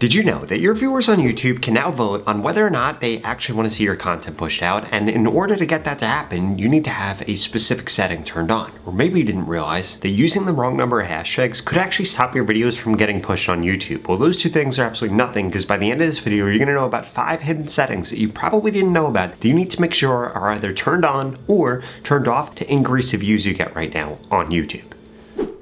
Did you know that your viewers on YouTube can now vote on whether or not they actually want to see your content pushed out? And in order to get that to happen, you need to have a specific setting turned on. Or maybe you didn't realize that using the wrong number of hashtags could actually stop your videos from getting pushed on YouTube. Well, those two things are absolutely nothing, because by the end of this video, you're going to know about 5 hidden settings that you probably didn't know about that you need to make sure are either turned on or turned off to increase the views you get right now on YouTube.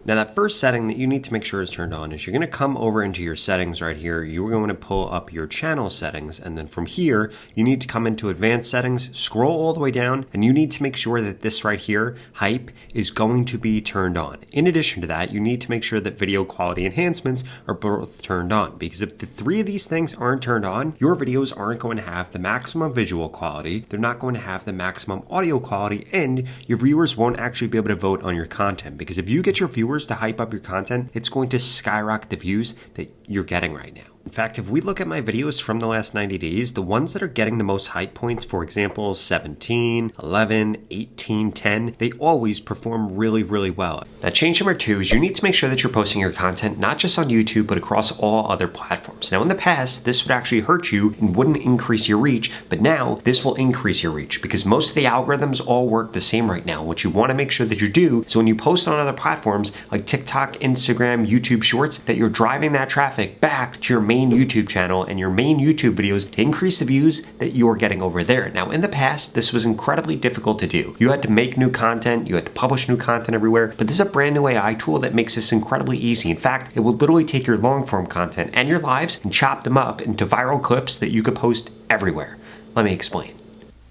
Now, that first setting that you need to make sure is turned on is you're going to come over into your settings right here. You're going to pull up your channel settings, and then from here, you need to come into advanced settings, scroll all the way down, and you need to make sure that this right here, hype, is going to be turned on. In addition to that, you need to make sure that video quality enhancements are both turned on, because if the 3 of these things aren't turned on, your videos aren't going to have the maximum visual quality, they're not going to have the maximum audio quality, and your viewers won't actually be able to vote on your content. Because if you get your viewers to hype up your content, it's going to skyrocket the views that you're getting right now. In fact, if we look at my videos from the last 90 days, the ones that are getting the most hype points, for example, 17, 11, 18, 10, they always perform really, really well. Now, change number 2 is you need to make sure that you're posting your content not just on YouTube, but across all other platforms. Now, in the past, this would actually hurt you and wouldn't increase your reach, but now this will increase your reach because most of the algorithms all work the same right now. What you want to make sure that you do is when you post on other platforms like TikTok, Instagram, YouTube Shorts, that you're driving that traffic back to your main YouTube channel and your main YouTube videos to increase the views that you're getting over there. Now, in the past, this was incredibly difficult to do. You had to make new content, you had to publish new content everywhere, but this is a brand new AI tool that makes this incredibly easy. In fact, it will literally take your long form content and your lives and chop them up into viral clips that you could post everywhere. Let me explain.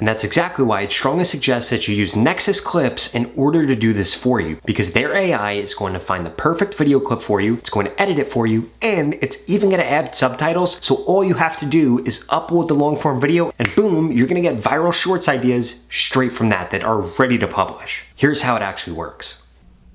And that's exactly why I'd strongly suggest that you use Nexus Clips in order to do this for you, because their AI is going to find the perfect video clip for you, it's going to edit it for you, and it's even going to add subtitles. So all you have to do is upload the long form video and boom, you're going to get viral shorts ideas straight from that are ready to publish. Here's how it actually works.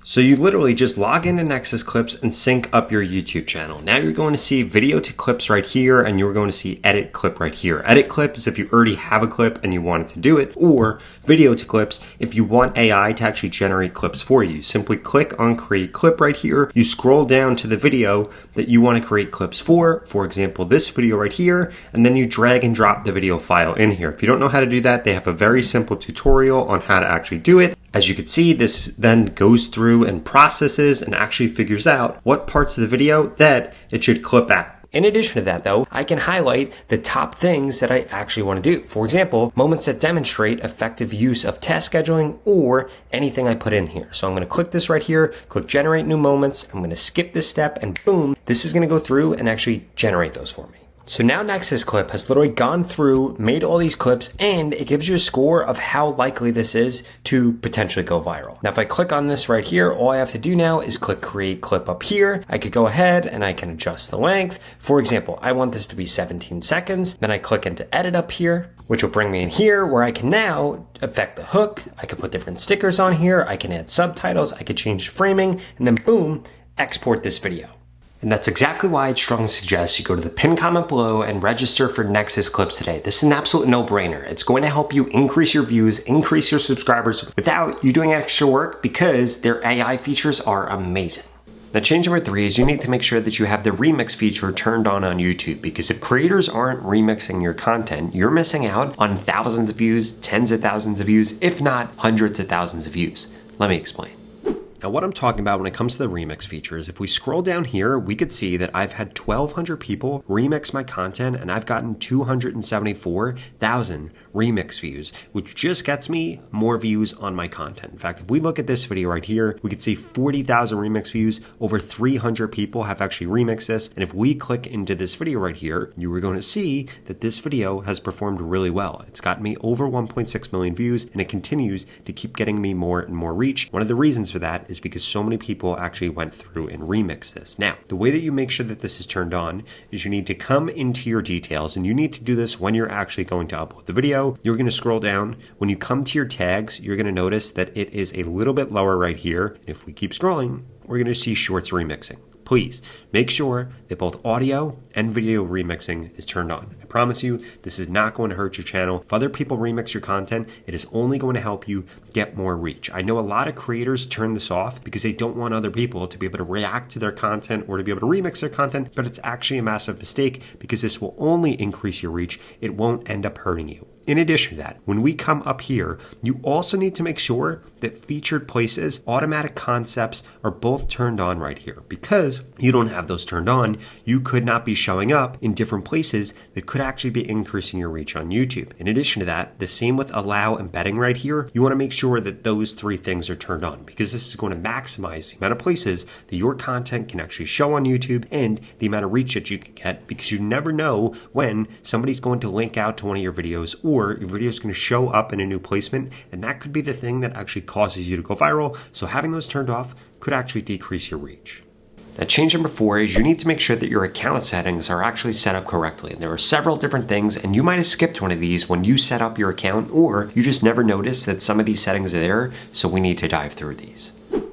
So you literally just log into Nexus Clips and sync up your YouTube channel. Now you're going to see video to clips right here, and you're going to see edit clip right here. Edit clip is if you already have a clip and you wanted to do it, or video to clips if you want AI to actually generate clips for you. Simply click on create clip right here. You scroll down to the video that you want to create clips for example, this video right here, and then you drag and drop the video file in here. If you don't know how to do that, they have a very simple tutorial on how to actually do it. As you can see, this then goes through and processes and actually figures out what parts of the video that it should clip out. In addition to that though, I can highlight the top things that I actually want to do. For example, moments that demonstrate effective use of task scheduling or anything I put in here. So I'm going to click this right here, click generate new moments. I'm going to skip this step and boom, this is going to go through and actually generate those for me. So now Nexus Clip has literally gone through, made all these clips, and it gives you a score of how likely this is to potentially go viral. Now, if I click on this right here, all I have to do now is click create clip up here. I could go ahead and I can adjust the length. For example, I want this to be 17 seconds. Then I click into edit up here, which will bring me in here where I can now affect the hook. I can put different stickers on here. I can add subtitles. I could change the framing, and then boom, export this video. And that's exactly why I'd strongly suggest you go to the pinned comment below and register for Nexus Clips today. This is an absolute no-brainer. It's going to help you increase your views, increase your subscribers without you doing extra work, because their AI features are amazing. Now, change number 3 is you need to make sure that you have the remix feature turned on YouTube, because if creators aren't remixing your content, you're missing out on thousands of views, tens of thousands of views, if not hundreds of thousands of views. Let me explain. Now, what I'm talking about when it comes to the remix features, if we scroll down here, we could see that I've had 1,200 people remix my content, and I've gotten 274,000 remix views, which just gets me more views on my content. In fact, if we look at this video right here, we can see 40,000 remix views. Over 300 people have actually remixed this. And if we click into this video right here, you are going to see that this video has performed really well. It's gotten me over 1.6 million views, and it continues to keep getting me more and more reach. One of the reasons for that is because so many people actually went through and remixed this. Now, the way that you make sure that this is turned on is you need to come into your details, and you need to do this when you're actually going to upload the video. You're going to scroll down. When you come to your tags, you're going to notice that it is a little bit lower right here. And if we keep scrolling, we're going to see shorts remixing. please make sure that both audio and video remixing is turned on. I promise you, this is not going to hurt your channel. If other people remix your content, it is only going to help you get more reach. I know a lot of creators turn this off because they don't want other people to be able to react to their content or to be able to remix their content, but it's actually a massive mistake because this will only increase your reach. It won't end up hurting you. In addition to that, when we come up here, you also need to make sure that featured places, automatic concepts are both turned on right here. Because you don't have those turned on, you could not be showing up in different places that could actually be increasing your reach on YouTube. In addition to that, the same with allow embedding right here, you want to make sure that those three things are turned on because this is going to maximize the amount of places that your content can actually show on YouTube and the amount of reach that you can get, because you never know when somebody's going to link out to one of your videos or your video is going to show up in a new placement, and that could be the thing that actually causes you to go viral. So having those turned off could actually decrease your reach. Now, change number 4 is you need to make sure that your account settings are actually set up correctly. And there are several different things, and you might have skipped one of these when you set up your account, or you just never noticed that some of these settings are there, so we need to dive through these.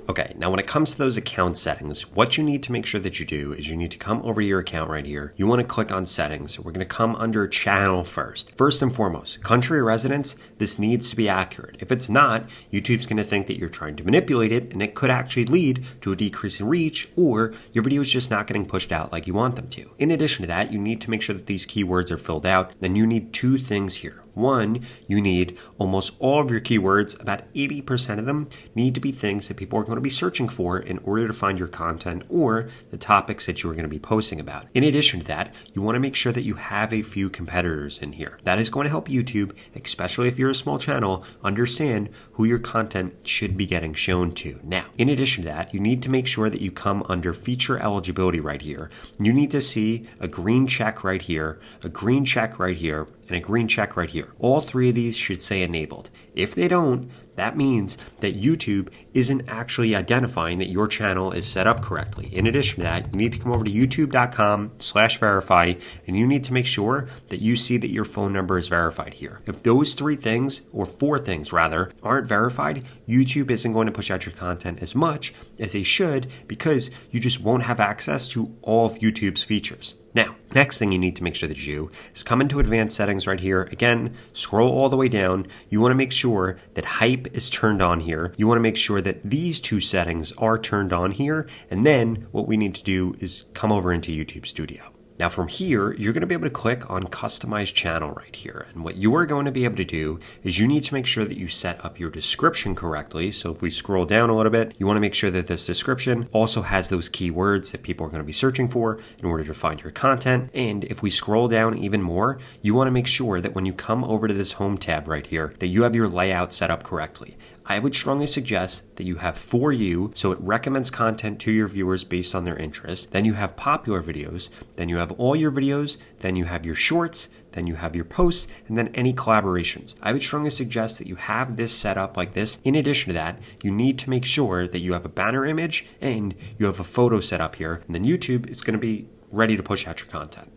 Okay, now when it comes to those account settings, what you need to make sure that you do is you need to come over to your account right here. You want to click on settings. We're going to come under channel first. First and foremost, country of residence, this needs to be accurate. If it's not, YouTube's going to think that you're trying to manipulate it, and it could actually lead to a decrease in reach, or your video is just not getting pushed out like you want them to. In addition to that, you need to make sure that these keywords are filled out. Then you need 2 things here. One, you need almost all of your keywords, about 80% of them need to be things that people are going to be searching for in order to find your content or the topics that you are going to be posting about. In addition to that, you want to make sure that you have a few competitors in here. That is going to help YouTube, especially if you're a small channel, understand who your content should be getting shown to. Now, in addition to that, you need to make sure that you come under feature eligibility right here. You need to see a green check right here, a green check right here, and a green check right here. All 3 of these should say enabled. If they don't, that means that YouTube isn't actually identifying that your channel is set up correctly. In addition to that, you need to come over to youtube.com/verify, and you need to make sure that you see that your phone number is verified here. If those 3 things, or 4 things rather, aren't verified, YouTube isn't going to push out your content as much as they should, because you just won't have access to all of YouTube's features. Now, next thing you need to make sure that you do is come into advanced settings right here. Again, scroll all the way down. You want to make sure that hype is turned on here. You want to make sure that these 2 settings are turned on here. And then what we need to do is come over into YouTube Studio. Now from here, you're going to be able to click on Customize Channel right here. And what you are going to be able to do is you need to make sure that you set up your description correctly. So if we scroll down a little bit, you want to make sure that this description also has those keywords that people are going to be searching for in order to find your content. And if we scroll down even more, you want to make sure that when you come over to this home tab right here, that you have your layout set up correctly. I would strongly suggest that you have For You, so it recommends content to your viewers based on their interest. Then you have popular videos, then you have all your videos, then you have your shorts, then you have your posts, and then any collaborations. I would strongly suggest that you have this set up like this. In addition to that, you need to make sure that you have a banner image and you have a photo set up here, and then YouTube is going to be ready to push out your content.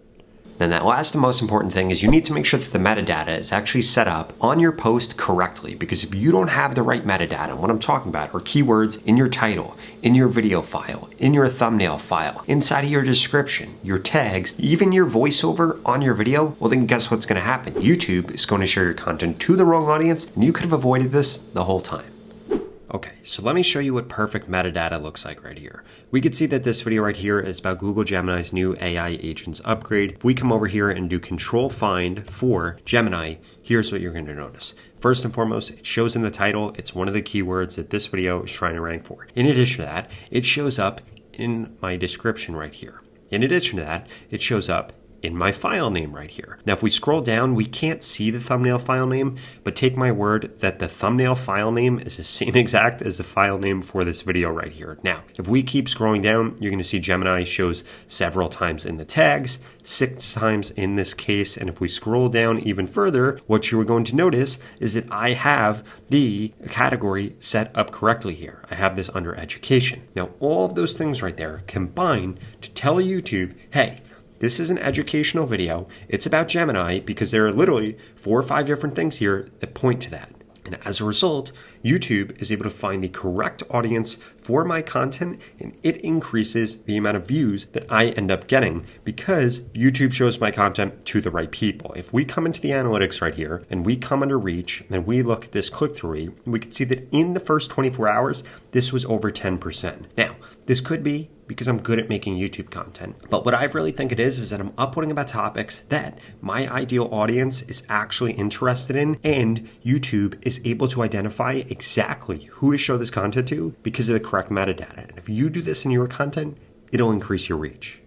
Then that last and most important thing is you need to make sure that the metadata is actually set up on your post correctly, because if you don't have the right metadata, what I'm talking about are keywords in your title, in your video file, in your thumbnail file, inside of your description, your tags, even your voiceover on your video, well then guess what's going to happen? YouTube is going to share your content to the wrong audience, and you could have avoided this the whole time. Okay, so let me show you what perfect metadata looks like right here. We can see that this video right here is about Google Gemini's new AI agents upgrade. If we come over here and do Control Find for Gemini, here's what you're going to notice. First and foremost, it shows in the title. It's one of the keywords that this video is trying to rank for. In addition to that, it shows up in my description right here. In addition to that, it shows up in my file name right here. Now, if we scroll down, we can't see the thumbnail file name, but take my word that the thumbnail file name is the same exact as the file name for this video right here. Now, if we keep scrolling down, you're gonna see Gemini shows several times in the tags, 6 times in this case. And if we scroll down even further, what you are going to notice is that I have the category set up correctly here. I have this under education. Now, all of those things right there combine to tell YouTube, hey, this is an educational video. It's about Gemini, because there are literally 4 or 5 different things here that point to that. And as a result, YouTube is able to find the correct audience for my content, and it increases the amount of views that I end up getting because YouTube shows my content to the right people. If we come into the analytics right here and we come under reach and we look at this click-through rate, we can see that in the first 24 hours, this was over 10%. Now, this could be because I'm good at making YouTube content. But what I really think it is that I'm uploading about topics that my ideal audience is actually interested in, and YouTube is able to identify exactly who to show this content to because of the correct metadata. And if you do this in your content, it'll increase your reach.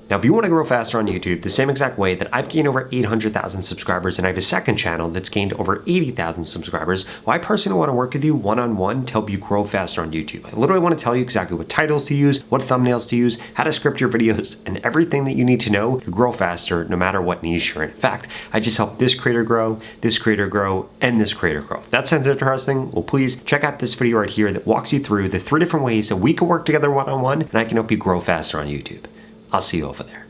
Now, if you want to grow faster on YouTube, the same exact way that I've gained over 800,000 subscribers and I have a second channel that's gained over 80,000 subscribers, well, I personally want to work with you one-on-one to help you grow faster on YouTube. I literally want to tell you exactly what titles to use, what thumbnails to use, how to script your videos, and everything that you need to know to grow faster no matter what niche you're in. In fact, I just helped this creator grow, and this creator grow. If that sounds interesting, well, please check out this video right here that walks you through the 3 different ways that we can work together one-on-one and I can help you grow faster on YouTube. I'll see you over there.